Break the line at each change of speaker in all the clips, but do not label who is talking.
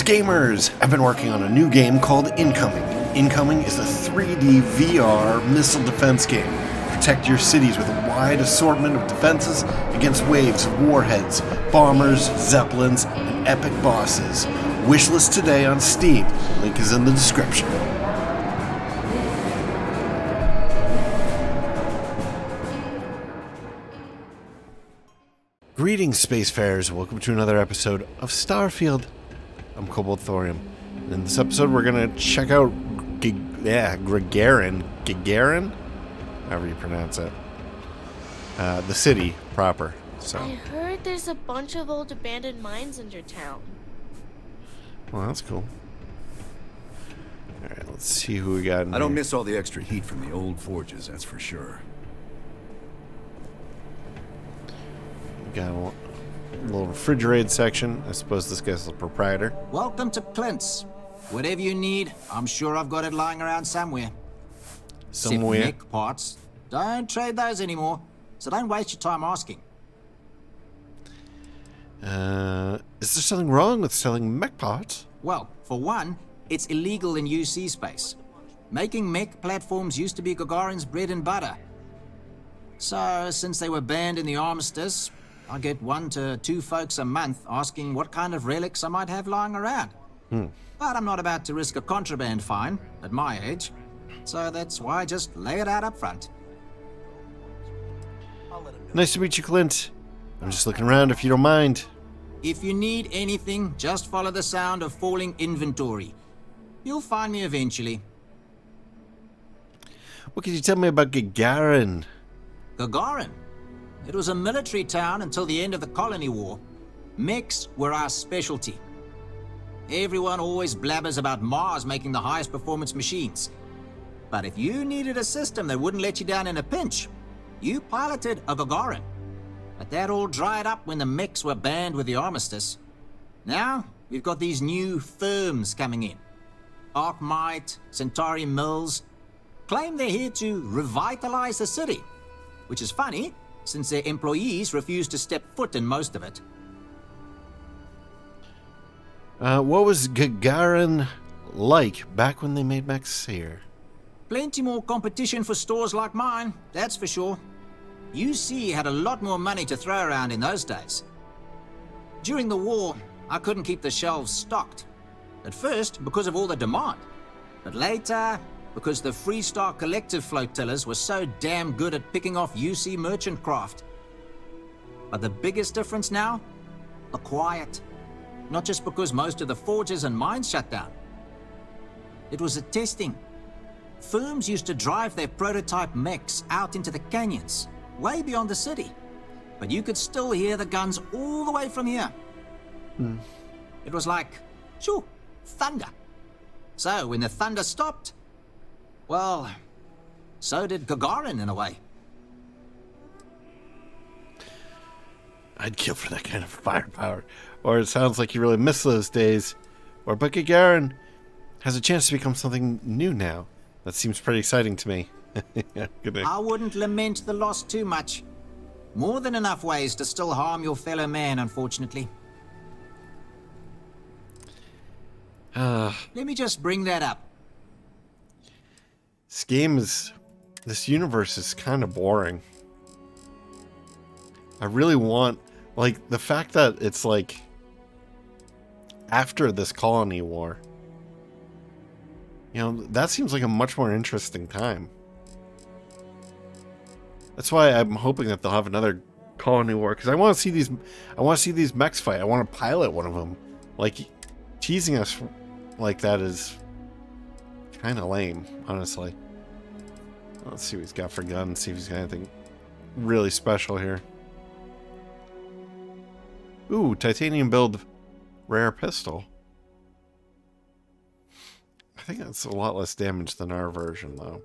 Greetings, gamers! I've been working on a new game called Incoming. Incoming is a 3D VR missile defense game. Protect your cities with a wide assortment of defenses against waves of warheads, bombers, zeppelins, and epic bosses. Wishlist today on Steam. Link is in the description. Greetings, Spacefarers. Welcome to another episode of Starfield. I'm Cobalt Thorium. In this episode, we're going to check out Gagarin, however you pronounce it, the city proper. So.
I heard there's a bunch of old abandoned mines under town.
Well, that's cool. Alright, let's see who we got in
I don't
here.
miss all the extra heat from the old forges, that's for sure.
We got a little refrigerated section. I suppose this guy's the proprietor.
Welcome to Clint's. Whatever you need, I'm sure I've got it lying around somewhere.
Somewhere.
Except mech parts. Don't trade those anymore, so don't waste your time asking.
Is there something wrong with selling mech parts?
Well, for one, it's illegal in UC space. Making mech platforms used to be Gagarin's bread and butter. So, since they were banned in the armistice, I get 1 to 2 folks a month asking what kind of relics I might have lying around. But I'm not about to risk a contraband fine at my age, so that's why I just lay it out up front.
Nice to meet you, Clint. I'm just looking around if you don't mind.
If you need anything, just follow the sound of falling inventory. You'll find me eventually.
What can you tell me about Gagarin?
Gagarin? It was a military town until the end of the colony war. Mechs were our specialty. Everyone always blabbers about Mars making the highest performance machines. But if you needed a system that wouldn't let you down in a pinch, you piloted a Gagarin. But that all dried up when the mechs were banned with the armistice. Now, we've got these new firms coming in. Arcmite, Centauri Mills, claim they're here to revitalize the city. Which is funny, since their employees refuse to step foot in most of it.
What was Gagarin like back when they made mechs here?
Plenty more competition for stores like mine, that's for sure. UC had a lot more money to throw around in those days. During the war, I couldn't keep the shelves stocked. At first, because of all the demand. But later, because the Freestar Collective flotillas were so damn good at picking off UC merchant craft. But the biggest difference now? The quiet. Not just because most of the forges and mines shut down. It was the testing. Firms used to drive their prototype mechs out into the canyons, way beyond the city. But you could still hear the guns all the way from here. It was like, shoo, thunder. So when the thunder stopped, well, so did Gagarin in a way.
I'd kill for that kind of firepower. Or it sounds like you really miss those days. But Gagarin has a chance to become something new now. That seems pretty exciting to me. Yeah, good day.
I wouldn't lament the loss too much. More than enough ways to still harm your fellow man, unfortunately. Let me just bring that up.
This universe is kind of boring. I really want, like, the fact that it's like after this colony war. You know, that seems like a much more interesting time. That's why I'm hoping that they'll have another colony war, because I want to see these. I want to see these mechs fight. I want to pilot one of them. Like, teasing us like that is kind of lame, honestly. Let's see what he's got for guns. See if he's got anything really special here. Ooh, titanium build rare pistol. I think that's a lot less damage than our version, though.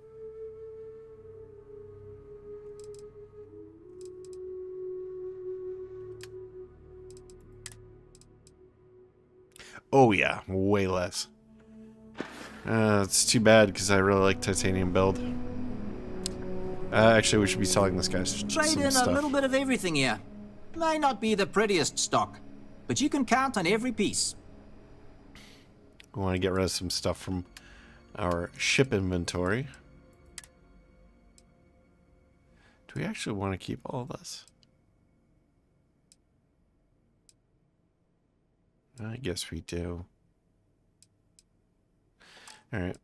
Oh yeah, way less. It's too bad because I really like titanium build. Actually, we should be selling this guy some
Trade in
stuff.
a little bit of everything here. May not be the prettiest stock, but you can count on every piece.
We want to get rid of some stuff from our ship inventory. Do we actually want to keep all of this? I guess we do. All right.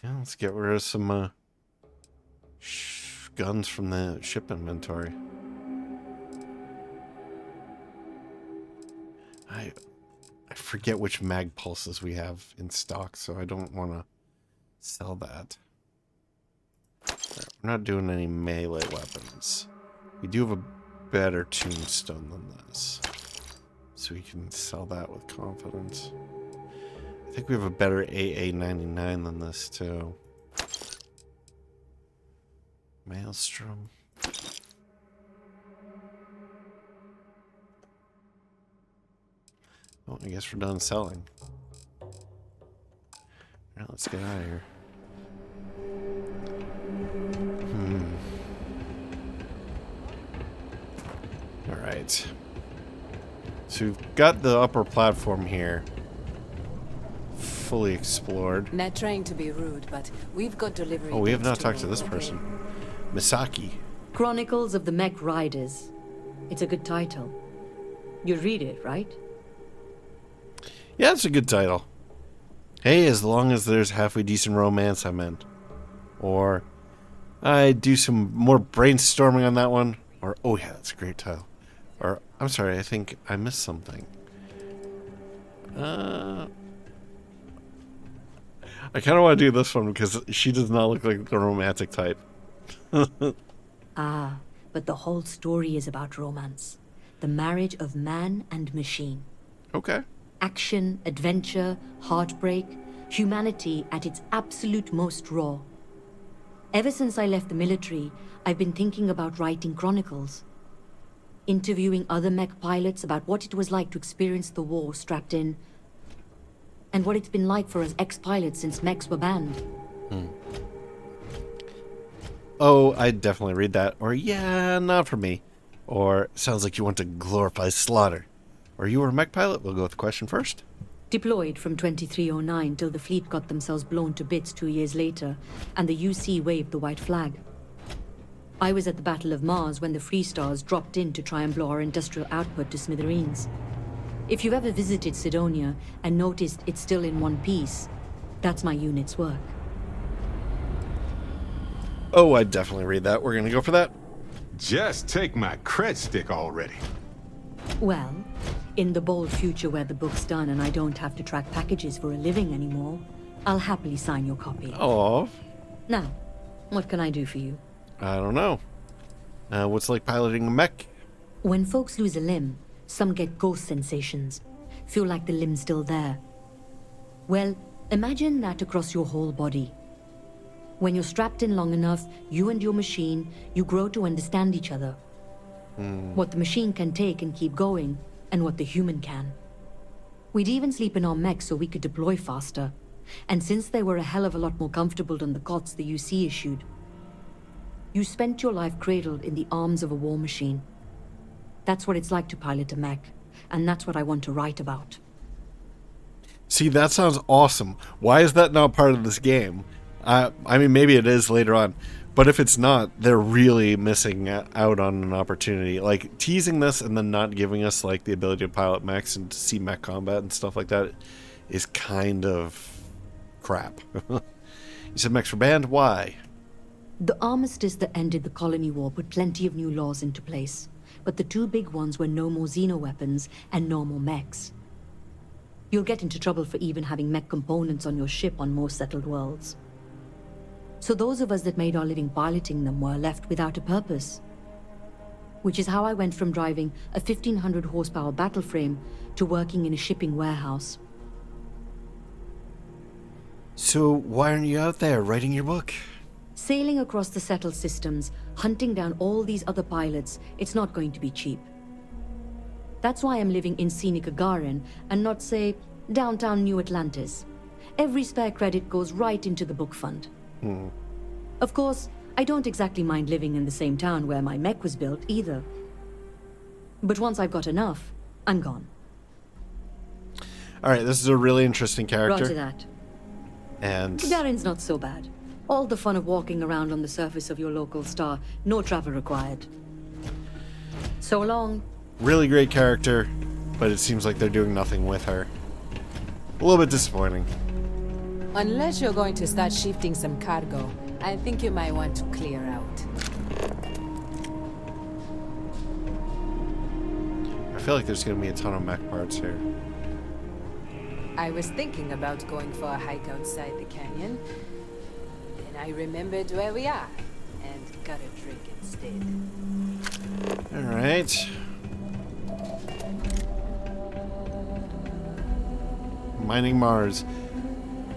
Yeah, let's get rid of some guns from the ship inventory. I forget which mag pulses we have in stock, so I don't want to sell that. Right, we're not doing any melee weapons. We do have a better tombstone than this, so we can sell that with confidence. I think we have a better AA-99 than this, too. Maelstrom. Oh, I guess we're done selling. Alright, let's get out of here. Alright. So we've got the upper platform here fully explored.
Not trying to be rude, but we've got delivery.
Oh, we have not talked to this person. Misaki.
Chronicles of the Mech Riders. It's a good title. You'd read it, right?
Yeah, it's a good title. Hey, as long as there's halfway decent romance, I'm in. Or I do some more brainstorming on that one. Or, oh yeah, that's a great title. Or, I'm sorry, I think I missed something. I kind of want to do this one because she does not look like the romantic type.
Ah, but the whole story is about romance. The marriage of man and machine.
Okay.
Action, adventure, heartbreak, humanity at its absolute most raw. Ever since I left the military, I've been thinking about writing chronicles. Interviewing other mech pilots about what it was like to experience the war strapped in, and what it's been like for us ex-pilots since mechs were banned.
Oh, I'd definitely read that. Or, yeah, not for me. Or, sounds like you want to glorify slaughter. Or, you were a mech pilot? We'll go with the question first.
Deployed from 2309 till the fleet got themselves blown to bits 2 years later, and the UC waved the white flag. I was at the Battle of Mars when the Free Stars dropped in to try and blow our industrial output to smithereens. If you've ever visited Sidonia and noticed it's still in one piece, that's my unit's work.
Oh, I'd definitely read that. We're going to go for that.
Just take my cred stick already.
Well, in the bold future where the book's done and I don't have to track packages for a living anymore, I'll happily sign your copy.
Oh.
Now, what can I do for you?
I don't know. What's like piloting a mech?
When folks lose a limb, some get ghost sensations. Feel like the limb's still there. Well, imagine that across your whole body. When you're strapped in long enough, you and your machine, you grow to understand each other. What the machine can take and keep going, and what the human can. We'd even sleep in our mechs so we could deploy faster. And since they were a hell of a lot more comfortable than the cots the UC issued, you spent your life cradled in the arms of a war machine. That's what it's like to pilot a mech, and that's what I want to write about.
See, that sounds awesome. Why is that not part of this game? I mean, maybe it is later on. But if it's not, they're really missing out on an opportunity. Like, teasing this and then not giving us, like, the ability to pilot mechs and to see mech combat and stuff like that is kind of crap. You said mechs were banned? Why?
The armistice that ended the colony war put plenty of new laws into place. But the two big ones were no more xeno-weapons and no more mechs. You'll get into trouble for even having mech components on your ship on more settled worlds. So those of us that made our living piloting them were left without a purpose. Which is how I went from driving a 1500 horsepower battle frame to working in a shipping warehouse.
So why aren't you out there writing your book?
Sailing across the settled systems, hunting down all these other pilots, it's not going to be cheap. That's why I'm living in scenic Gagarin and not, say, downtown New Atlantis. Every spare credit goes right into the book fund. Of course, I don't exactly mind living in the same town where my mech was built, either. But once I've got enough, I'm gone.
Alright, this is a really interesting character.
Roger that.
And
Gagarin's not so bad. All the fun of walking around on the surface of your local star, no travel required. So long.
really great character, but it seems like they're doing nothing with her. A little bit disappointing.
Unless you're going to start shifting some cargo, I think you might want to clear out.
I feel like there's going to be a ton of mech parts here.
I was thinking about going for a hike outside the canyon, and I remembered where we are, and got a drink instead.
Alright. Mining Mars.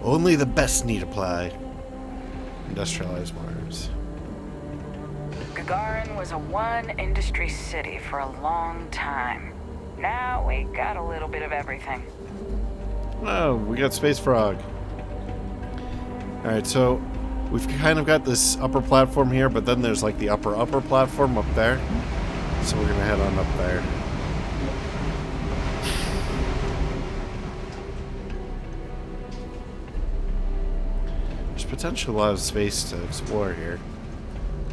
Only the best need apply. Industrialized Mars.
Gagarin was a one-industry city for a long time. Now we got a little bit of everything.
Oh, we got Space Frog. Alright, so we've kind of got this upper platform here, but then there's like the upper platform up there. So we're gonna head on up there. There's potentially a lot of space to explore here.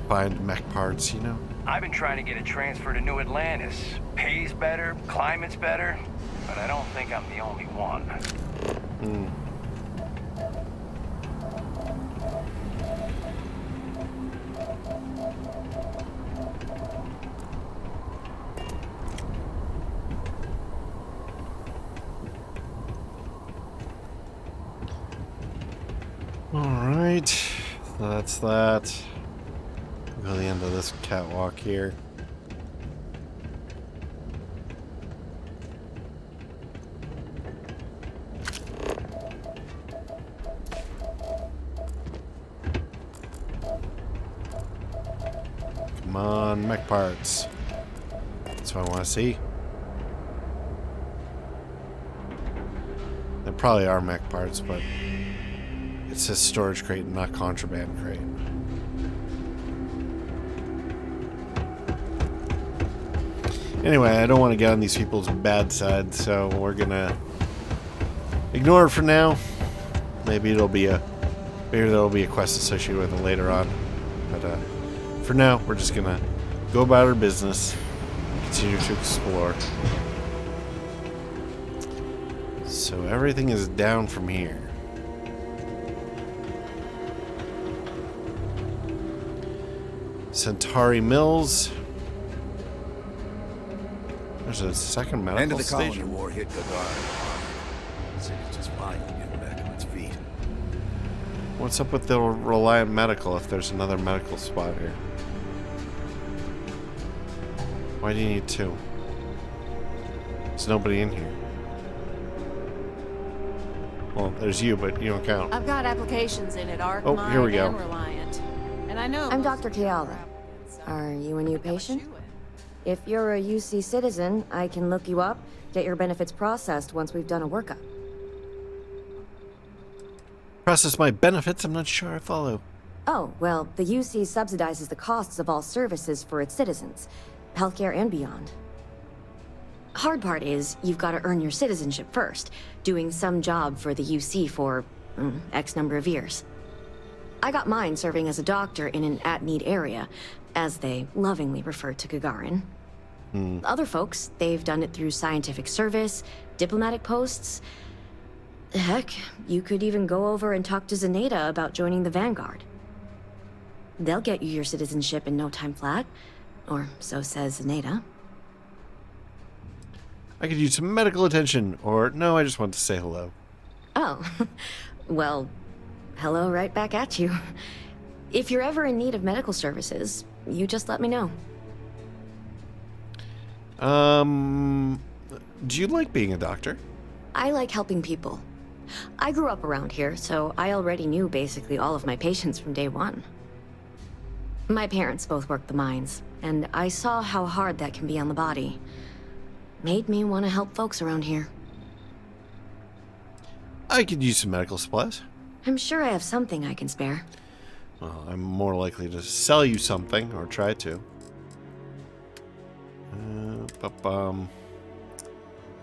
Find mech parts, you know?
I've been trying to get a transfer to New Atlantis. Pays better, climate's better, but I don't think I'm the only one.
Alright, so that's that. We'll go to the end of this catwalk here. Come on, mech parts. That's what I want to see. There probably are mech parts, but it says storage crate and not contraband crate. Anyway, I don't want to get on these people's bad side, so we're gonna ignore it for now. Maybe there'll be a quest associated with it later on. But for now, we're just gonna go about our business, continue to explore. So everything is down from here. Centauri Mills. There's a second medical
End of the colony
station.
war hit Gagarin. The city's just finally getting back on its feet.
What's up with the Reliant Medical if there's another medical spot here? Why do you need two? There's nobody in here. Well, there's you, but you don't count.
I've got applications in at Arc
Oh,
Mine
here we go.
and Reliant. And I know
I'm
most
Dr.
of you
Kiala.
around, so
Are you a new
got what
patient?
you in.
If you're a UC citizen, I can look you up, get your benefits processed once we've done a workup.
Process my benefits? I'm not sure I follow.
Oh, well, the UC subsidizes the costs of all services for its citizens, healthcare and beyond. Hard part is, you've got to earn your citizenship first, doing some job for the UC for X number of years. I got mine serving as a doctor in an at-need area, as they lovingly refer to Gagarin. Other folks, they've done it through scientific service, diplomatic posts. Heck, you could even go over and talk to Zaneta about joining the Vanguard. They'll get you your citizenship in no time flat, or so says Zaneta.
I could use some medical attention, or no, I just want to say hello.
Oh, well, hello right back at you. If you're ever in need of medical services, you just let me know.
Do you like being a doctor?
I like helping people. I grew up around here, so I already knew basically all of my patients from day one. My parents both worked the mines, and I saw how hard that can be on the body. Made me want to help folks around here.
I could use some medical supplies.
I'm sure I have something I can spare.
Well, I'm more likely to sell you something, or try to.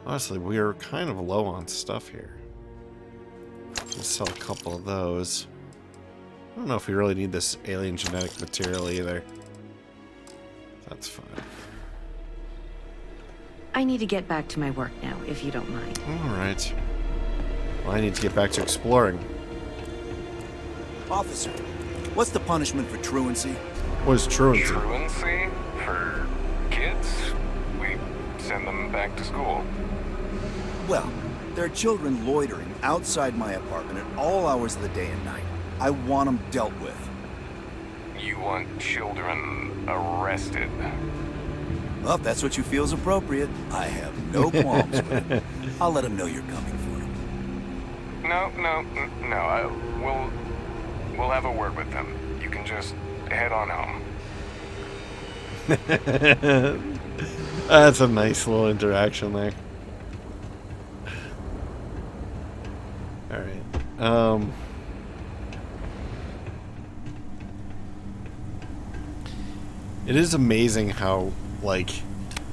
Honestly, we're kind of low on stuff here. Let's sell a couple of those. I don't know if we really need this alien genetic material either. That's fine.
I need to get back to my work now, if you don't mind.
Alright. Well, I need to get back to exploring.
Officer, what's the punishment for truancy?
What is truancy?
Truancy? For kids? We send them back to school.
Well, there are children loitering outside my apartment at all hours of the day and night. I want them dealt with.
You want children arrested?
Well, if that's what you feel is appropriate, I have no qualms with it. I'll let them know you're coming for them.
No. We'll have a word with them. You can just head on home.
That's a nice little interaction there. Alright. It is amazing how, like,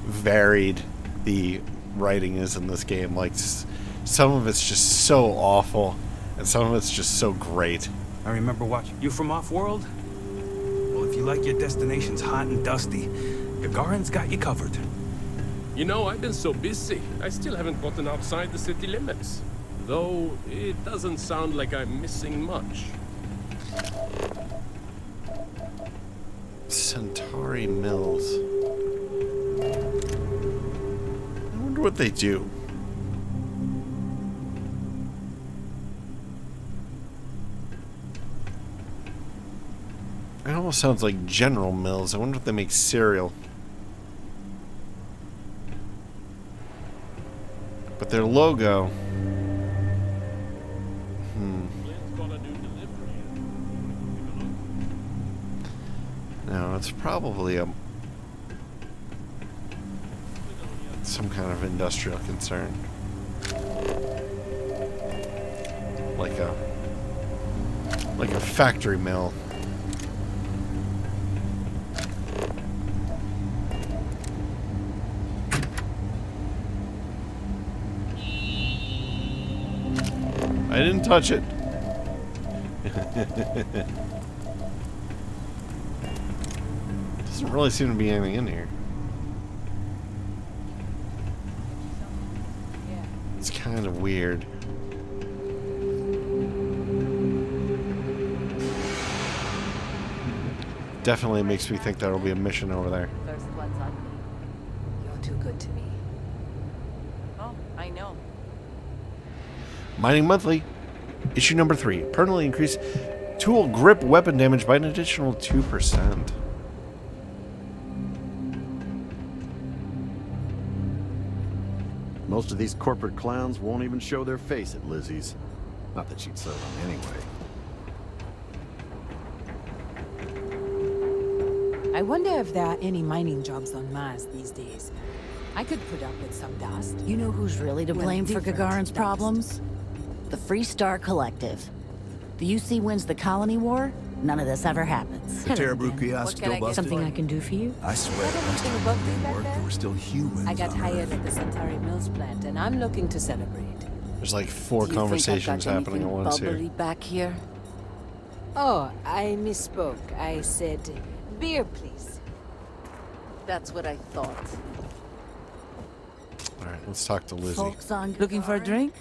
varied the writing is in this game. Like, some of it's just so awful, and some of it's just so great.
I remember watching you from Off-World. Well, if you like your destinations hot and dusty, Gagarin's got you covered.
You know, I've been so busy, I still haven't gotten outside the city limits. Though, it doesn't sound like I'm missing much.
Centauri Mills. I wonder what they do. It almost sounds like General Mills. I wonder if they make cereal. But their logo... No, it's probably some kind of industrial concern. Like a factory mill. I didn't touch it. Doesn't really seem to be anything in here. It's kind of weird. Definitely makes me think there'll be a mission over there.
First one's on me. You're too good to me.
Oh, I know.
Mining Monthly, issue number 3. Permanently increase tool grip weapon damage by an additional 2%.
Most of these corporate clowns won't even show their face at Lizzie's. Not that she'd sell them anyway.
I wonder if there are any mining jobs on Mars these days. I could put up with some dust.
You know who's really to blame for Gagarin's problems? The Freestar Collective. The UC wins the colony war, none of this ever happens.
The Terrabrew kiosk still busted?
Something I can do for you?
I swear, last time I worked, there were still humans.
I got
on
hired
Earth.
at the Centauri Mills plant, and I'm looking to celebrate.
There's like 4 conversations happening at once here.
Back here?
Oh, I misspoke. I said beer, please.
That's what I thought.
Alright, let's talk to Lizzie.
Looking for a drink?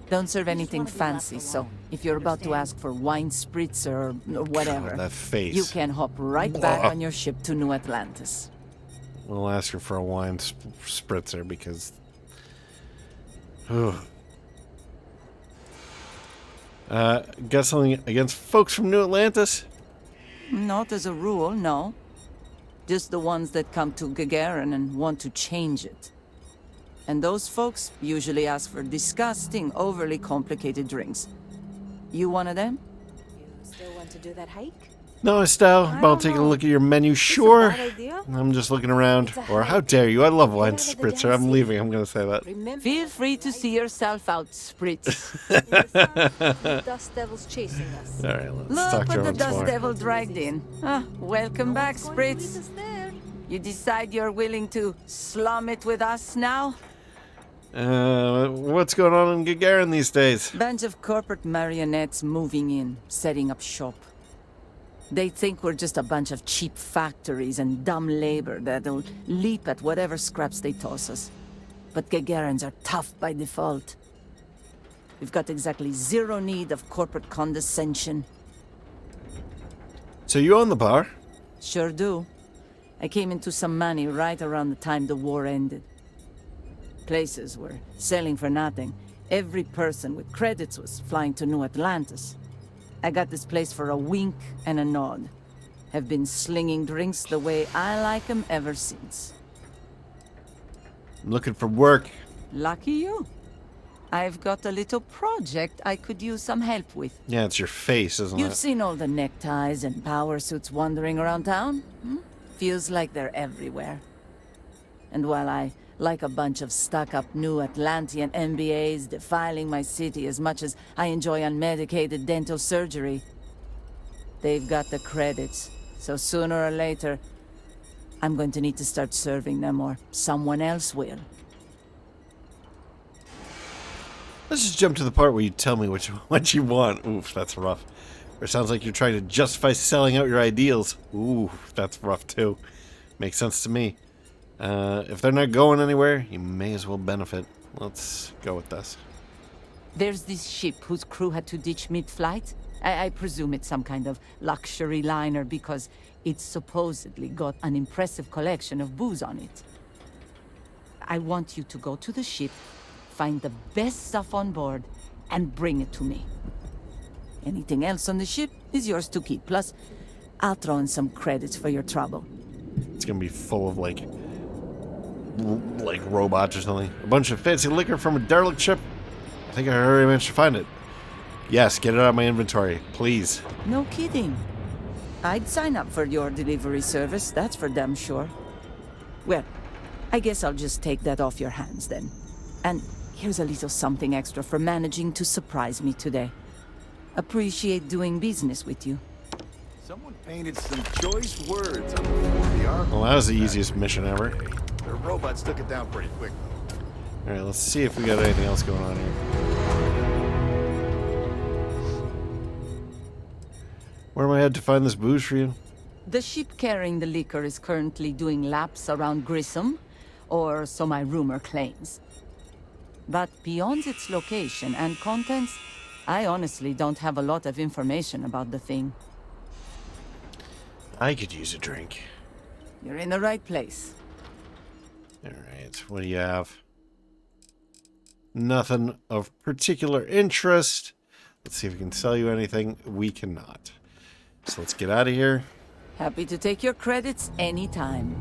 Don't serve anything fancy, so if you're about to ask for wine spritzer or whatever,
God, that face.
you can hop right back on your ship to New Atlantis.
We'll ask her for a wine spritzer because... Ugh. Got something against folks from New Atlantis?
Not as a rule, no. Just the ones that come to Gagarin and want to change it. And those folks usually ask for disgusting, overly complicated drinks. You one of them?
You still want to do that hike?
No, Estelle, about taking a look at your menu. Sure.
bad idea?
I'm just looking around. Or how dare you? I love wine spritzer. I'm leaving. I'm going to say that.
Feel free to see yourself out, Spritz.
Dust devils chasing us.
All right, let's
Look
talk to
what the
her
dust
more.
devil dragged in. Welcome back, Spritz. You decide you're willing to slum it with us now?
What's going on in Gagarin these days?
Bunch of corporate marionettes moving in, setting up shop. They think we're just a bunch of cheap factories and dumb labor that'll leap at whatever scraps they toss us. But Gagarins are tough by default. We've got exactly zero need of corporate condescension.
So you own the bar?
Sure do. I came into some money right around the time the war ended. Places were selling for nothing. Every person with credits was flying to New Atlantis. I got this place for a wink and a nod. Have been slinging drinks the way I like 'em ever since.
I'm looking for work.
Lucky you. I've got a little project I could use some help with.
Yeah, it's your face, isn't
You've
it?
seen all the neckties and power suits wandering around town? Feels like they're everywhere. And while I like a bunch of stuck-up new Atlantean MBAs defiling my city as much as I enjoy unmedicated dental surgery, they've got the credits, so sooner or later, I'm going to need to start serving them, or someone else will.
Let's just jump to the part where you tell me what you want. Oof, that's rough. Or it sounds like you're trying to justify selling out your ideals. Ooh, that's rough too. Makes sense to me. If they're not going anywhere, you may as well benefit. Let's go with this.
There's this ship whose crew had to ditch mid-flight. I presume it's some kind of luxury liner because it's supposedly got an impressive collection of booze on it. I want you to go to the ship, find the best stuff on board, and bring it to me. Anything else on the ship is yours to keep. Plus, I'll throw in some credits for your trouble.
It's gonna be full of like robots or something. A bunch of fancy liquor from a derelict ship. I think I already managed to find it. Yes, get it out of my inventory, please.
No kidding. I'd sign up for your delivery service, that's for damn sure. Well, I guess I'll just take that off your hands then. And here's a little something extra for managing to surprise me today. Appreciate doing business with you.
Someone painted some choice words on the armor.
Well, that was the easiest mission ever.
The robots took it down pretty quick, though.
Alright, let's see if we got anything else going on here. Where am I headed to find this booze for you?
The ship carrying the liquor is currently doing laps around Grissom, or so my rumor claims. But beyond its location and contents, I honestly don't have a lot of information about the thing.
I could use a drink.
You're in the right place.
Alright, what do you have? Nothing of particular interest. Let's see if we can sell you anything. We cannot. So let's get out of here.
Happy to take your credits anytime.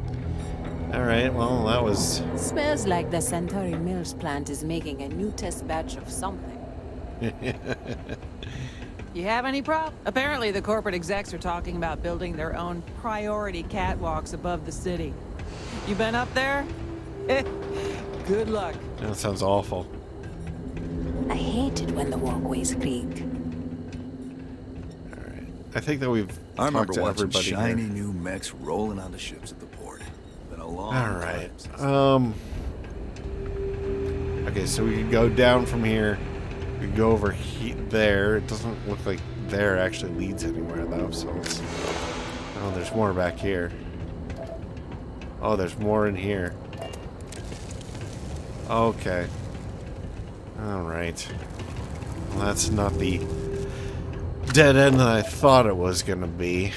Alright, well, that was...
Smells like the Centauri Mills plant is making a new test batch of something.
You have any prop? Apparently the corporate execs are talking about building their own priority catwalks above the city. You been up there? Good luck.
That sounds awful.
I hated when the walkways creaked.
I think that we've
I remember
talked to
watching
everybody
shiny
here.
new mechs rolling onto ships at the port. Been a long
Alright.
time since
Okay, so we could go down from here. We could go over there. It doesn't look like there actually leads anywhere, though, so let's... Oh, there's more back here. Oh, there's more in here. Okay. Alright. Well, that's not the dead end that I thought it was gonna be.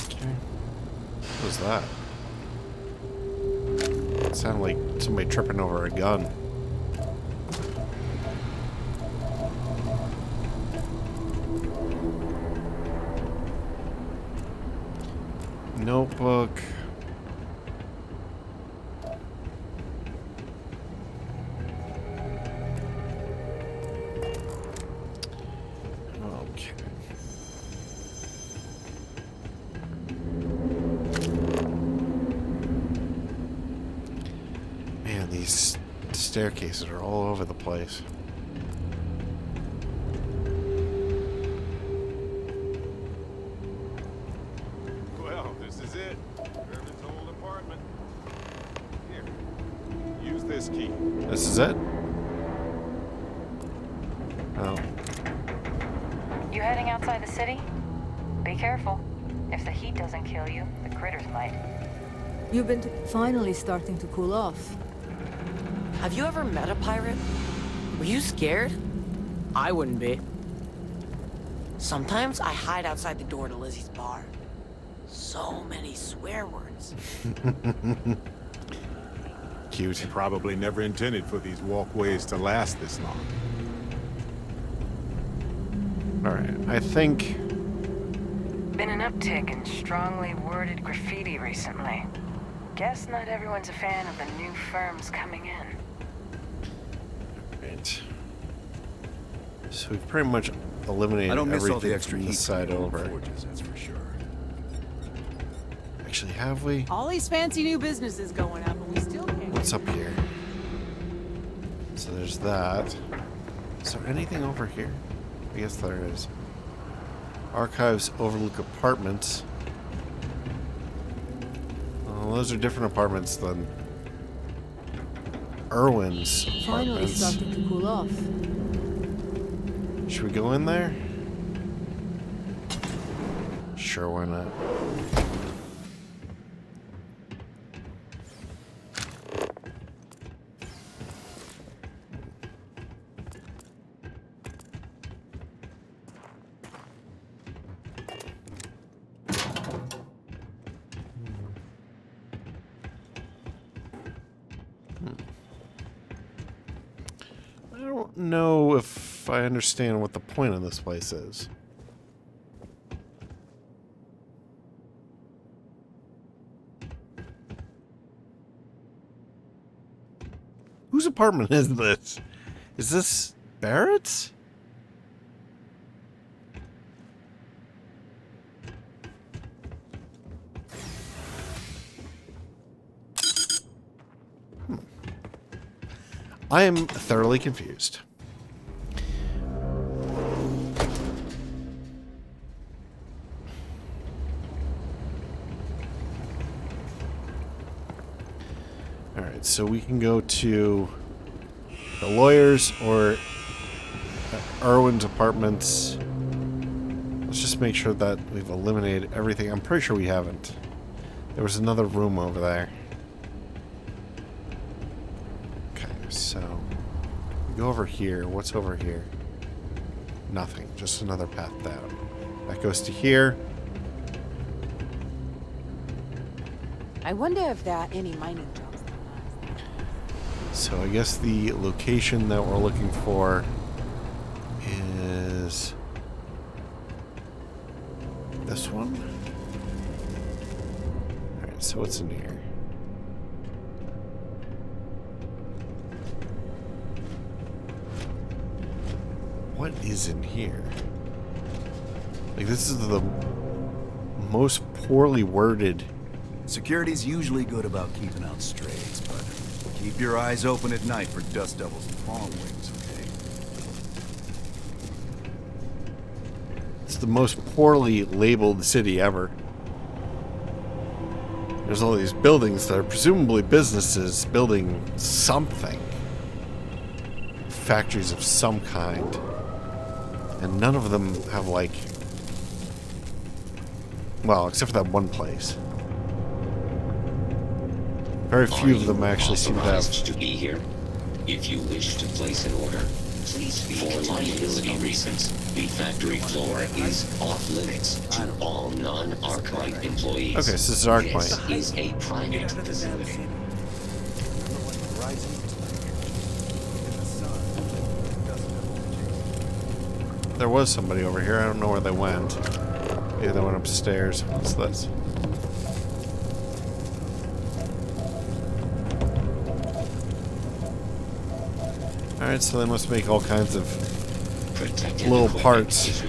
Okay. What was that? It sounded like somebody tripping over a gun. Notebook. Man, these staircases are all over the place.
Well, this is it. Irvin's old apartment. Here, use this key.
This is it? Oh.
You heading outside the city? Be careful. If the heat doesn't kill you, the critters might.
You've been finally starting to cool off.
Have you ever met a pirate? Were you scared? I wouldn't be. Sometimes I hide outside the door to Lizzie's bar. So many swear words.
Cute.
They probably never intended for these walkways to last this long.
Alright, I think...
Been an uptick in strongly worded graffiti recently. Guess not everyone's a fan of the new firms coming in.
Right. So we've pretty much eliminated
I don't miss all the
everything
extra
from this
heat
side
from the old
over.
forges, that's for sure.
Actually, have we?
All these fancy new businesses going up, and we still can't.
What's up here? So there's that. Is there anything over here? I guess there is. Archives overlook apartments. Well, those are different apartments than Irwin's
Finally
apartments.
starting to cool off.
Should we go in there? Sure, why not? I don't know if I understand what the point of this place is. Whose apartment is this? Is this Barrett's? I am thoroughly confused. Alright, so we can go to the lawyers or Irwin's apartments. Let's just make sure that we've eliminated everything. I'm pretty sure we haven't. There was another room over there. Okay, so we go over here. What's over here? Nothing. Just another path down. That goes to here.
I wonder if there are any mining jobs.
So I guess the location that we're looking for is this one. Alright, so what's in here? What is in here? Like, this is the most poorly worded.
Security's usually good about keeping out strays, but keep your eyes open at night for dust devils and fallen wings, okay?
It's the most poorly labeled city ever. There's all these buildings that are presumably businesses building something. Factories of some kind. And none of them have, like... Well, except for that one place. Very few of them actually seem to have...
to be here. If you wish to place an order, please speak. For liability reasons, the factory floor is off limits to all non-Arclight employees.
Okay, so this is Arclight.
This is a private facility.
There was somebody over here. I don't know where they went. Maybe they went upstairs. What's this? Alright, so they must make all kinds of little parts.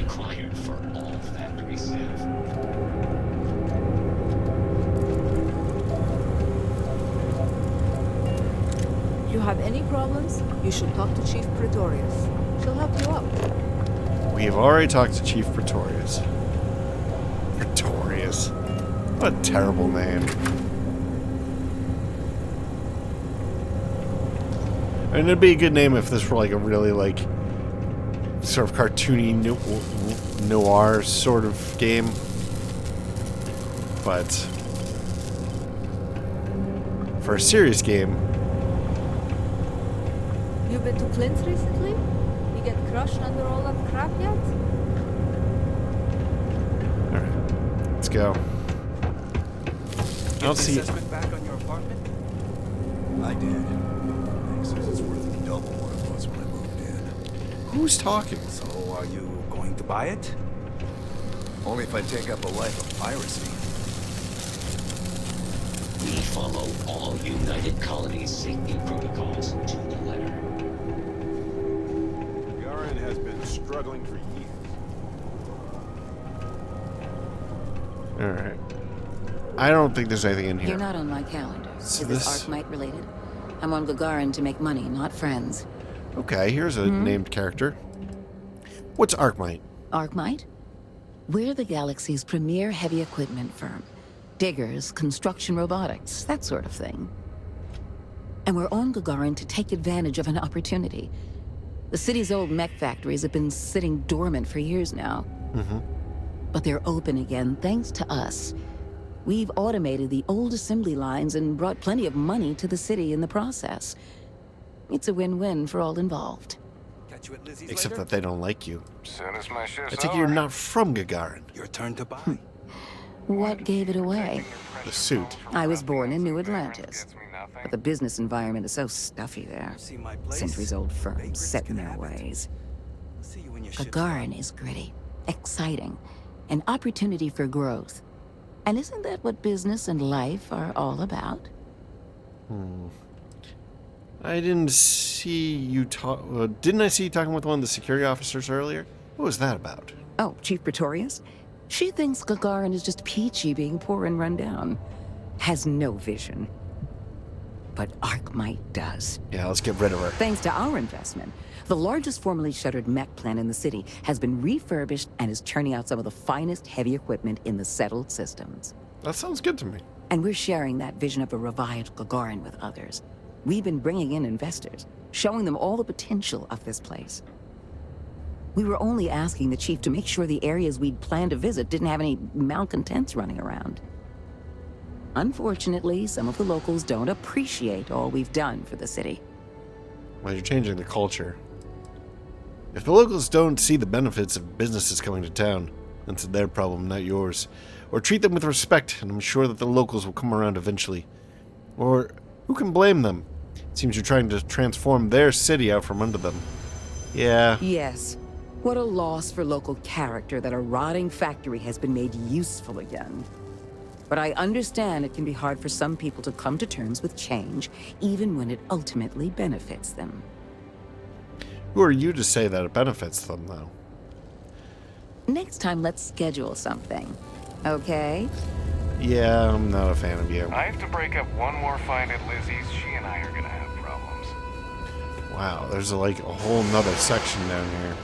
you have any problems, you should talk to Chief Pretorius. She'll help you out.
We've already talked to Chief Pretorius. Pretorius. What a terrible name. I mean, it'd be a good name if this were like a really like sort of cartoony noir sort of game. But for a serious game.
You been to Clint's recently? You get crushed under all that crap yet?
Alright. Let's go. I don't see
assessment back on your apartment?
I did. Hank says it's worth double what it was when I moved in.
Who's talking?
So are you going to buy it?
Only if I take up a life of piracy.
We follow all United Colonies safety protocols to the letter.
Gagarin has been struggling for years.
Alright. I don't think there's anything in here.
You're not on my calendar.
So
Is this Arkmite related? I'm on Gagarin to make money, not friends.
Okay, here's a named character. What's Arkmite?
Arkmite? We're the galaxy's premier heavy equipment firm. Diggers, construction robotics, that sort of thing. And we're on Gagarin to take advantage of an opportunity. The city's old mech factories have been sitting dormant for years now. But they're open again thanks to us. We've automated the old assembly lines and brought plenty of money to the city in the process. It's a win-win for all involved.
Catch you at Lizzie's
Except
later?
that they don't like you.
Soon as my shift's
I take it you're not from Gagarin.
Your turn to buy.
What gave it away?
The suit.
I was born in New Atlantis. But the business environment is so stuffy there.
See my place?
Centuries-old firms set in their ways.
See you when your shift's
Gagarin is gritty, exciting, an opportunity for growth. And isn't that what business and life are all about?
I didn't see you talk. Didn't I see you talking with one of the security officers earlier? What was that about?
Oh, Chief Pretorius? She thinks Gagarin is just peachy being poor and run down. Has no vision. But Arkmite does.
Yeah, let's get rid of her.
Thanks to our investment, the largest formerly shuttered mech plant in the city has been refurbished and is churning out some of the finest heavy equipment in the settled systems.
That sounds good to me.
And we're sharing that vision of a revived Gagarin with others. We've been bringing in investors, showing them all the potential of this place. We were only asking the chief to make sure the areas we'd planned to visit didn't have any malcontents running around. Unfortunately, some of the locals don't appreciate all we've done for the city.
Well, you're changing the culture. If the locals don't see the benefits of businesses coming to town, that's their problem, not yours. Or treat them with respect, and I'm sure that the locals will come around eventually. Or who can blame them? It seems you're trying to transform their city out from under them. Yeah.
Yes. What a loss for local character that a rotting factory has been made useful again. But I understand it can be hard for some people to come to terms with change, even when it ultimately benefits them.
Who are you to say that it benefits them, though?
Next time, let's schedule something. Okay?
Yeah, I'm not a fan of you.
I have to break up one more fight at Lizzie's. She and I are gonna have problems.
Wow, there's like a whole nother section down here.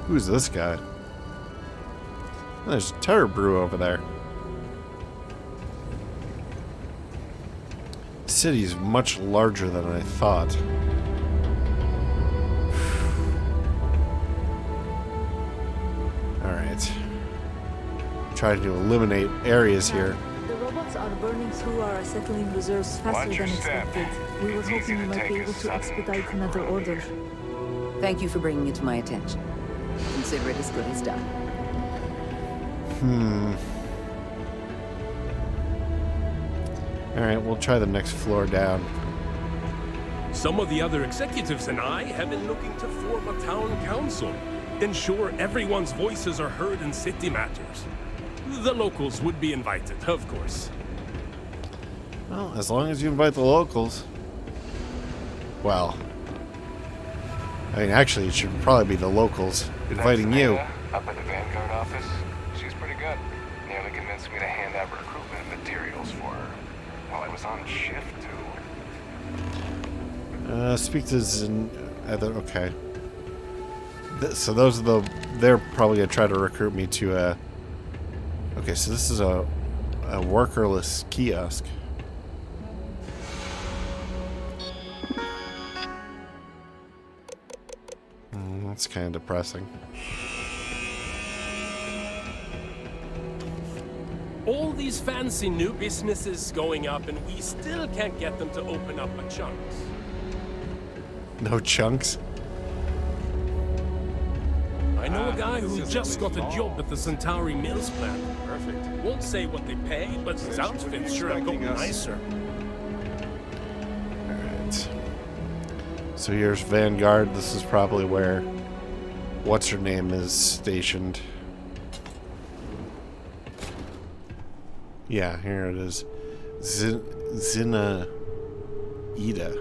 Who's this guy? There's Terror Brew over there. The city's much larger than I thought. Alright. Try to eliminate areas here.
The robots are burning through our acetylene reserves faster
Watch your
than
step.
expected. We were
It's
hoping
easy
you
to
might
take
be
a
able to
sudden
expedite
trip
another
around
order.
here.
Thank you for bringing it to my attention. Consider it as good as done.
Alright, we'll try the next floor down.
Some of the other executives and I have been looking to form a town council. Ensure everyone's voices are heard in city matters. The locals would be invited, of course.
Well, as long as you invite the locals. Well, I mean, actually, it should probably be the locals inviting
That's
you.
Amanda, up at the Vanguard office. She's pretty good. Nearly convinced me to hand out recruitment materials for her. While I was on shift, too.
Speak to Zin... Okay. So those are the... They're probably going to try to recruit me to a... Okay, so this is a workerless kiosk. That's kind of depressing.
All these fancy new businesses going up, and we still can't get them to open up a chunks.
No chunks?
I know a guy who just got a job at the Centauri Mills plant. Perfect. Won't say what they pay, but his outfits sure have gotten nicer.
Alright. So here's Vanguard. This is probably where what's-her-name is stationed. Yeah, here it is. Zina Ida.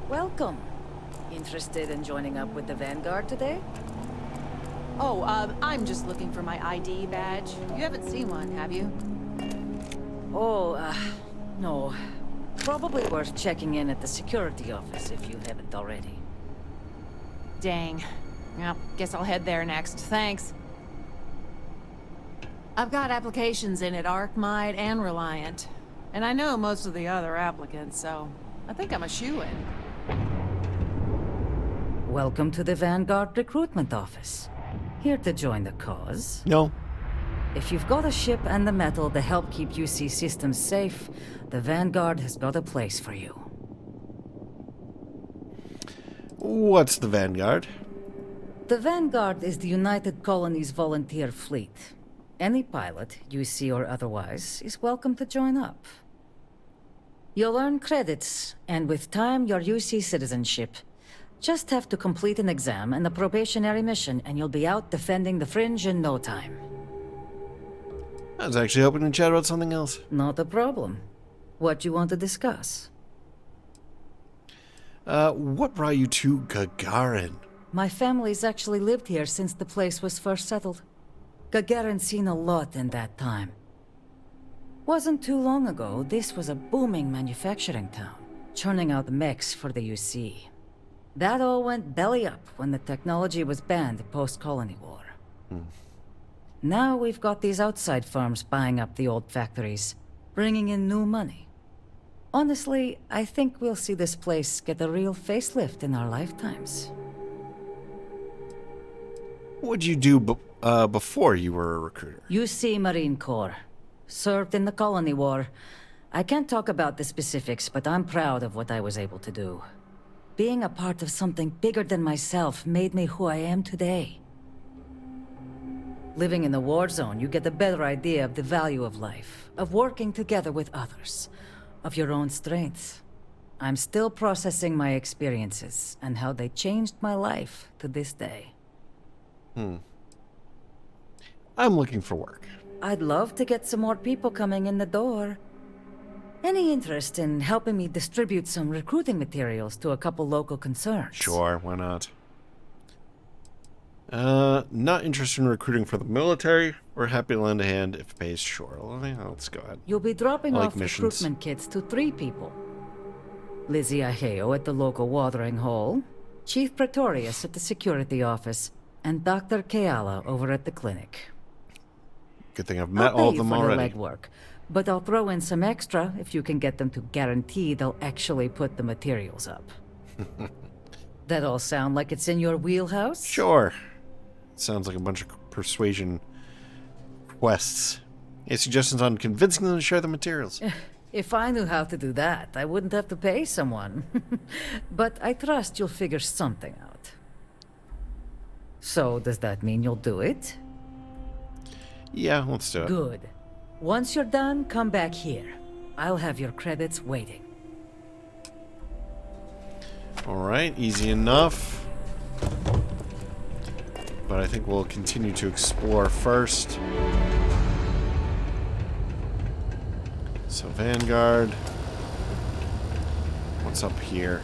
Welcome. Interested in joining up with the Vanguard today?
Oh, I'm just looking for my ID badge. You haven't seen one, have you?
Oh, no. Probably worth checking in at the security office if you haven't already.
Dang. Well, guess I'll head there next. Thanks. I've got applications in at Arkmide and Reliant. And I know most of the other applicants, so I think I'm a shoo-in.
Welcome to the Vanguard recruitment office. Here to join the cause?
No.
If you've got a ship and the metal to help keep UC systems safe, the Vanguard has got a place for you.
What's the Vanguard?
The Vanguard is the United Colonies volunteer fleet. Any pilot, UC or otherwise, is welcome to join up. You'll earn credits, and with time, your UC citizenship. Just have to complete an exam and a probationary mission, and you'll be out defending the Fringe in no time.
I was actually hoping to chat about something else.
Not a problem. What do you want to discuss?
What brought you to Gagarin?
My family's actually lived here since the place was first settled. Gagarin's seen a lot in that time. Wasn't too long ago, this was a booming manufacturing town, churning out mechs for the UC. That all went belly up when the technology was banned post-colony war. Now we've got these outside firms buying up the old factories, bringing in new money. Honestly, I think we'll see this place get a real facelift in our lifetimes.
What'd you do before you were a recruiter?
UC Marine Corps. Served in the Colony War. I can't talk about the specifics, but I'm proud of what I was able to do. Being a part of something bigger than myself made me who I am today. Living in the war zone, you get a better idea of the value of life, of working together with others, of your own strengths. I'm still processing my experiences and how they changed my life to this day.
I'm looking for work.
I'd love to get some more people coming in the door. Any interest in helping me distribute some recruiting materials to a couple local concerns?
Sure, why not? Not interested in recruiting for the military. We're happy to lend a hand if it pays. Sure, let's go ahead.
You'll be dropping off
missions.
recruitment kits to 3 people. Lizzie Aheo at the local watering hole, Chief Pretorius at the security office, and Dr. Keala over at the clinic.
Good thing I've met all of them already.
I'll pay you for the legwork, but I'll throw in some extra if you can get them to guarantee they'll actually put the materials up. That all sound like it's in your wheelhouse?
Sure. Sounds like a bunch of persuasion quests. Any suggestions on convincing them to share the materials?
If I knew how to do that, I wouldn't have to pay someone. But I trust you'll figure something out. So, does that mean you'll do it?
Yeah, let's do it.
Good. Once you're done, come back here. I'll have your credits waiting.
Alright, easy enough. But I think we'll continue to explore first. So, Vanguard. What's up here?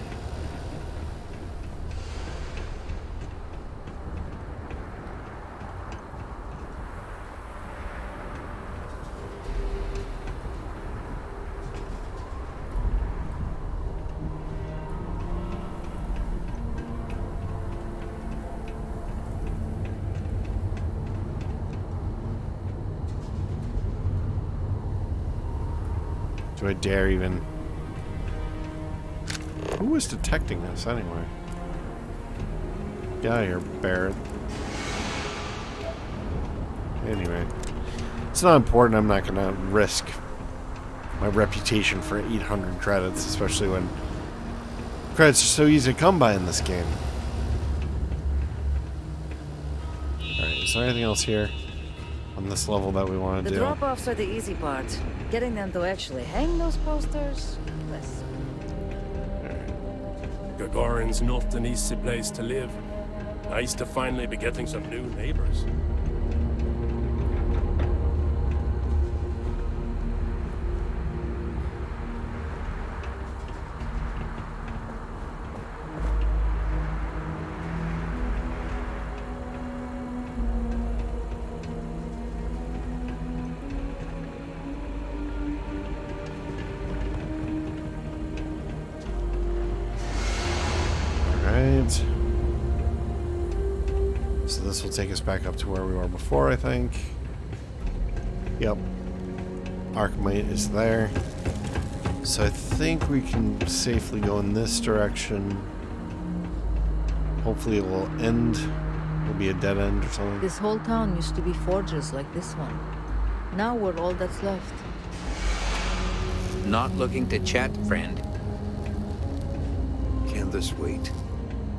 Do I dare even... Who was detecting this anyway? Get out of here, Barrett. Anyway. It's not important. I'm not going to risk my reputation for 800 credits, especially when credits are so easy to come by in this game. Alright, is there anything else here on this level that we want to do?
The drop-offs are the easy part. Getting them to actually hang those posters, less.
Gagarin's not an easy place to live. Nice to finally be getting some new neighbors.
So this will take us back up to where we were before, I think. Yep. Archmite is there. So I think we can safely go in this direction. Hopefully it will end. It'll be a dead end or something.
This whole town used to be forges like this one. Now we're all that's left.
Not looking to chat, friend.
Can this wait?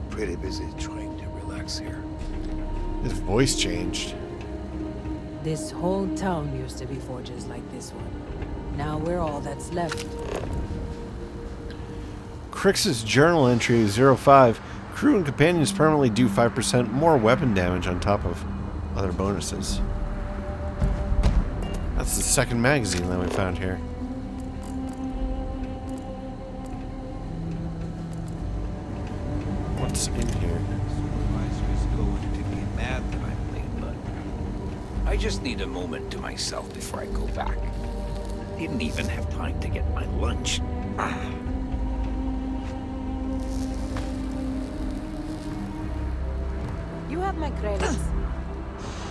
Pretty busy trying to relax here.
His voice changed.
This whole town used to be forges like this one. Now we're all that's left.
Crix's journal entry 05. Crew and companions permanently do 5% more weapon damage on top of other bonuses. That's the second magazine that we found here. What's in here?
I just need a moment to myself before I go back. Didn't even have time to get my lunch.
You have my credits.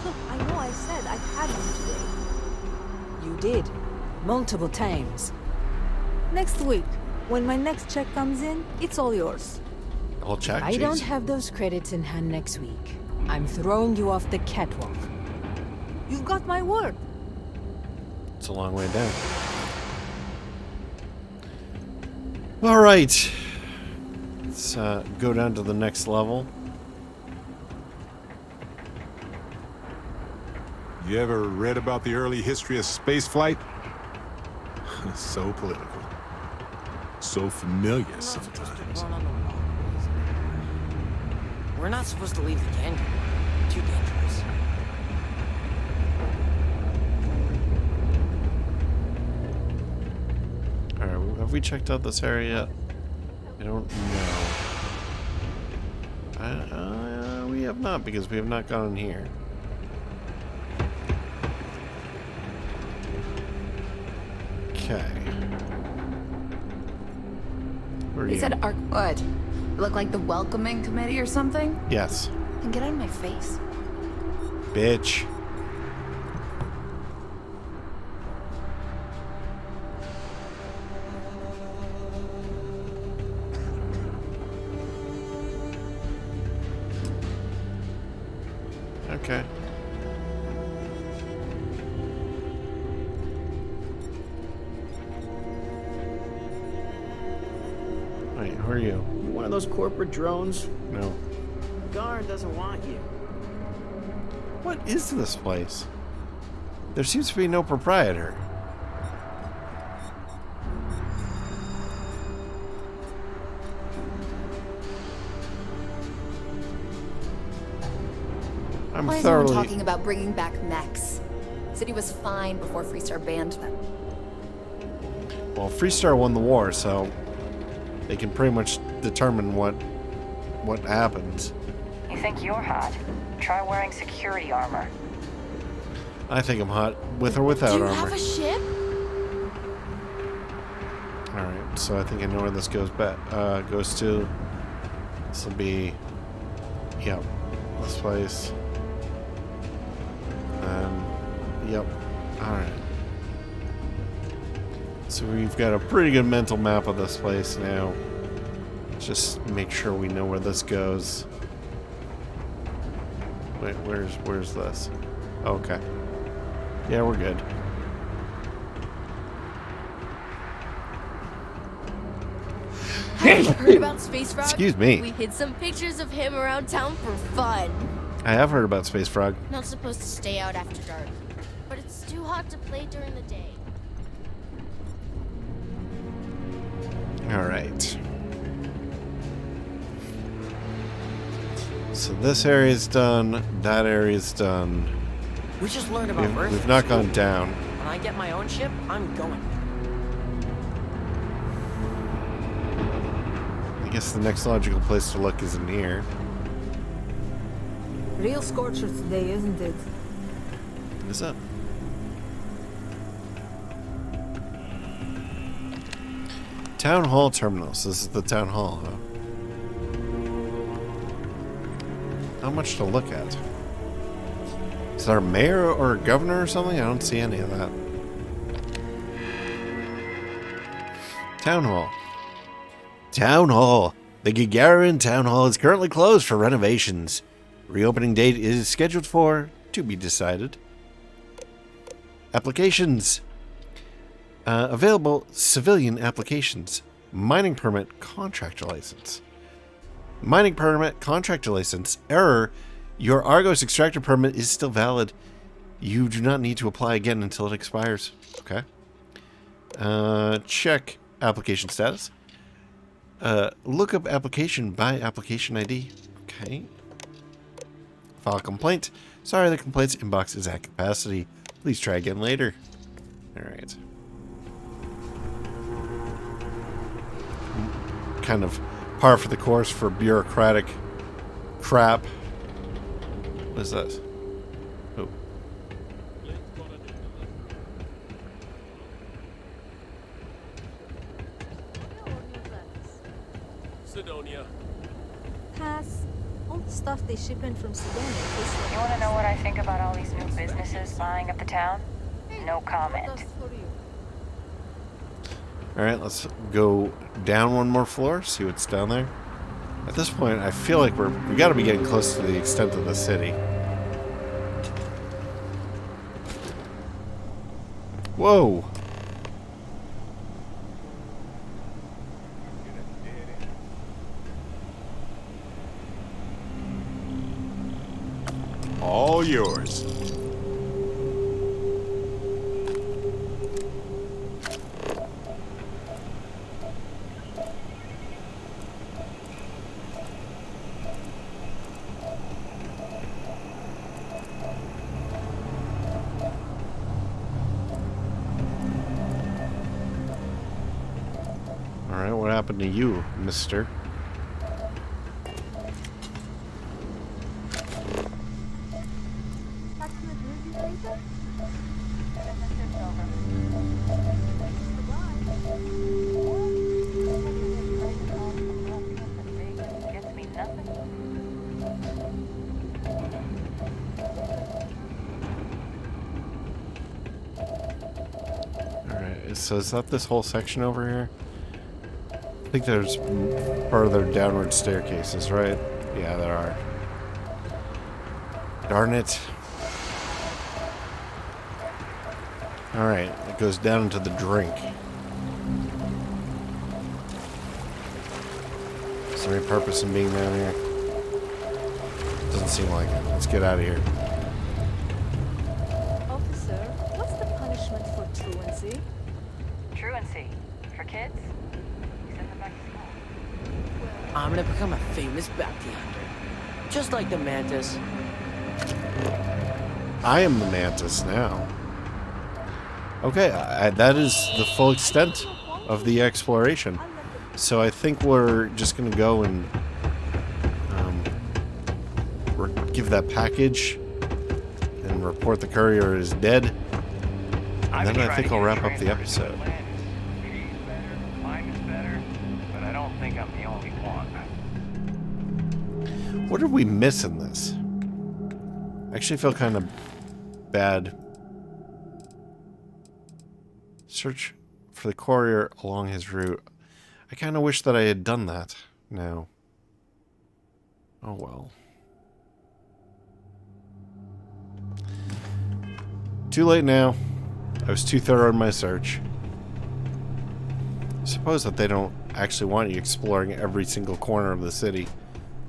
Look, I know I said I'd had them today.
You did. Multiple times.
Next week, when my next check comes in, it's all yours.
I'll check.
I don't have those credits in hand next week. I'm throwing you off the catwalk.
You've got my word.
It's a long way down. All right. Let's go down to the next level.
You ever read about the early history of spaceflight? So political. So familiar sometimes.
We're not supposed to leave the canyon. Too dangerous.
Alright, have we checked out this area yet? I don't know. We have not, because we have not gone in here. Okay. Where are
They
you?
said Arc what? Look like the welcoming committee or something?
Yes.
Then get out of my face.
Bitch. Okay. Wait, who are you?
One of those corporate drones?
No.
Guard doesn't want you.
What is this place? There seems to be no proprietor.
Why is everyone talking about bringing back mechs? City was fine before Freestar banned them.
Well, Freestar won the war, so they can pretty much determine what happens.
You think you're hot? Try wearing security armor.
I think I'm hot, with or without
Do you
armor.
have a ship?
Alright, so I think I know where this goes back. Goes to. This will be. Yep. This place. Yep. Alright. So we've got a pretty good mental map of this place now. Let's just make sure we know where this goes. Wait, where's this? Okay. Yeah, we're good.
Have you heard about Space Frog?
Excuse me.
We hid some pictures of him around town for fun.
I have heard about Space Frog.
Not supposed to stay out after dark, but it's too hot to play during the day.
All right. So this area's done. That area's done.
We just learned about Earth.
We've not gone down.
When I get my own ship, I'm going.
I guess the next logical place to look is in here.
Real scorcher today, isn't it?
What is that? Town Hall Terminals. This is the Town Hall, huh? Not much to look at. Is there a mayor or a governor or something? I don't see any of that. Town Hall. Town Hall. The Gagarin Town Hall is currently closed for renovations. Reopening date is scheduled for to be decided. Applications. Available civilian applications. Mining permit contractor license. Mining permit contractor license. Error. Your Argos extractor permit is still valid. You do not need to apply again until it expires. Okay. Check application status. Look up application by application ID. Okay. File a complaint. Sorry, the complaints inbox is at capacity. Please try again later. Alright. Kind of par for the course for bureaucratic crap. What is that? Oh.
Sidonia.
Pass. All the stuff they ship in from Sidonia.
You want to know what I think about all these new businesses buying up the town? No comment.
Alright, let's go down one more floor, see what's down there. At this point, I feel like we got to be getting close to the extent of the city. Whoa!
All yours.
Alright, what happened to you, mister? Alright, so is that this whole section over here? I think there's further downward staircases, right? Yeah, there are. Darn it. Alright, it goes down into the drink. Is there any purpose in being down here? Doesn't seem like it. Let's get out of here.
Officer, what's the punishment for truancy?
Truancy? For kids? Send them back to school.
I'm gonna become a famous bounty hunter. Just like the Mantis.
I am the Mantis now. Okay, that is the full extent of the exploration. So I think we're just going to go and give that package and report the courier is dead. And then I think I'll wrap up the episode.
Mine is better, but I don't think I'm the only one.
What did we miss in this? I actually feel kind of bad. Search for the courier along his route. I kind of wish that I had done that now. Oh well. Too late now. I was too thorough in my search. I suppose that they don't actually want you exploring every single corner of the city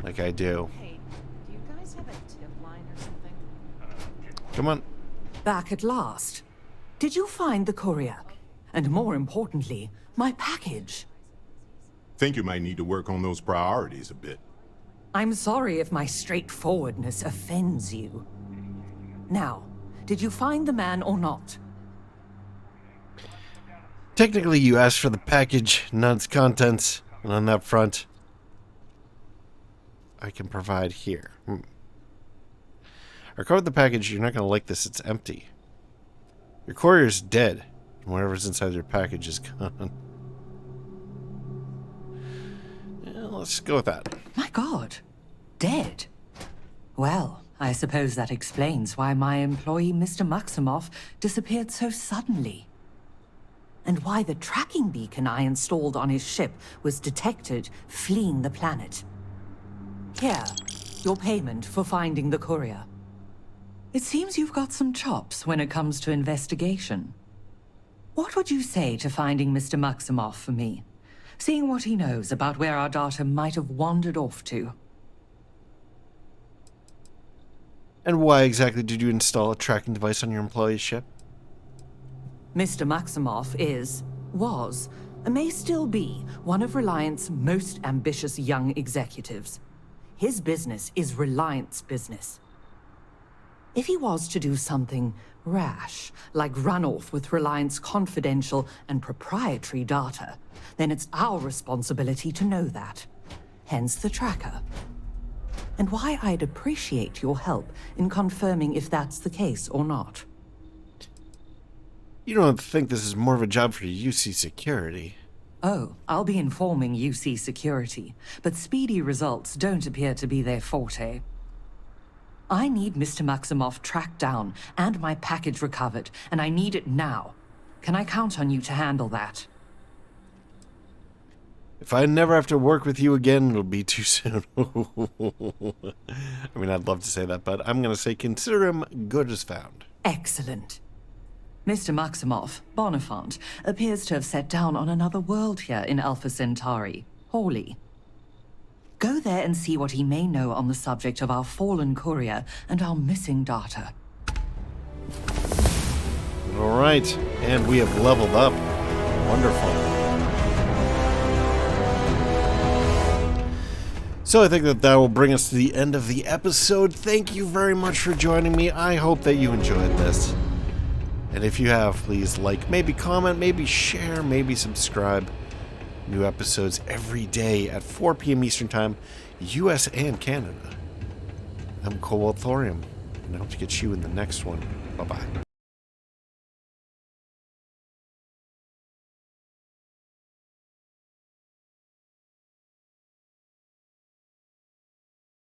like I do.
Hey, do you guys have a tip line or something?
Come on.
Back at last. Did you find the courier? And more importantly, my package?
Think you might need to work on those priorities a bit.
I'm sorry if my straightforwardness offends you. Now, did you find the man or not?
Technically, you asked for the package, not its contents, and on that front, I can provide here. I recovered the package. You're not going to like this. It's empty. Your courier's dead, and whatever's inside your package is gone. Yeah, let's go with that.
My God. Dead? Well, I suppose that explains why my employee, Mr. Maximoff, disappeared so suddenly. And why the tracking beacon I installed on his ship was detected fleeing the planet. Here, your payment for finding the courier. It seems you've got some chops when it comes to investigation. What would you say to finding Mr. Maximoff for me? Seeing what he knows about where our data might have wandered off to.
And why exactly did you install a tracking device on your employee's ship?
Mr. Maximoff was, and may still be, one of Reliant's most ambitious young executives. His business is Reliant's business. If he was to do something rash, like run off with Reliant's confidential and proprietary data, then it's our responsibility to know that. Hence the tracker. And why I'd appreciate your help in confirming if that's the case or not.
You don't think this is more of a job for UC Security?
Oh, I'll be informing UC Security, but speedy results don't appear to be their forte. I need Mr. Maximoff tracked down and my package recovered, and I need it now. Can I count on you to handle that?
If I never have to work with you again, it'll be too soon. I mean, I'd love to say that, but I'm going to say consider him good as found.
Excellent. Mr. Maximoff, Bonifant, appears to have set down on another world here in Alpha Centauri, Hawley. Go there and see what he may know on the subject of our fallen courier and our missing data.
All right, and we have leveled up. Wonderful. So I think that will bring us to the end of the episode. Thank you very much for joining me. I hope that you enjoyed this. And if you have, please like, maybe comment, maybe share, maybe subscribe. New episodes every day at 4 p.m. Eastern Time, US and Canada. I'm Cobalt Thorium, and I hope to get you in the next one. Bye-bye.